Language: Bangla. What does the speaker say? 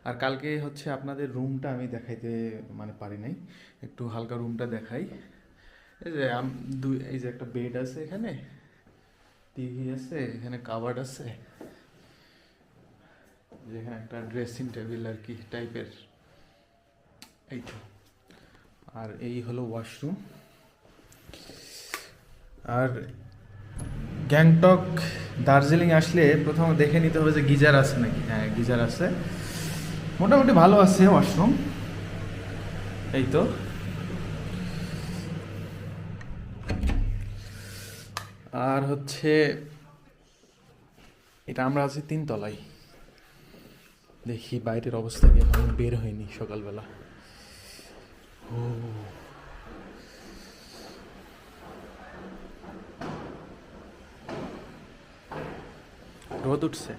আর কালকে হচ্ছে আপনাদের রুমটা আমি দেখাইতে মানে পারি নাই, একটু হালকা রুমটা দেখাই। এই যে এই যে একটা বেড আছে এখানে, টিভি আছে এখানে, কাবার্ড আছে, যেখানে একটা ড্রেসিং টেবিল আর কি টাইপের, এই তো। আর এই হলো ওয়াশরুম। আর গ্যাংটক দার্জিলিং আসলে প্রথম দেখে নিতে হবে যে গিজার আছে নাকি। হ্যাঁ, গিজার আছে, মোটামুটি ভালো আছে ওয়াশরুম, এই তো। আর হচ্ছে এটা আমরা আছি 3 তলায়। দেখি বাইরের অবস্থা কি, এখন বের হয়নি সকালবেলা। ও, রোদ উঠছে।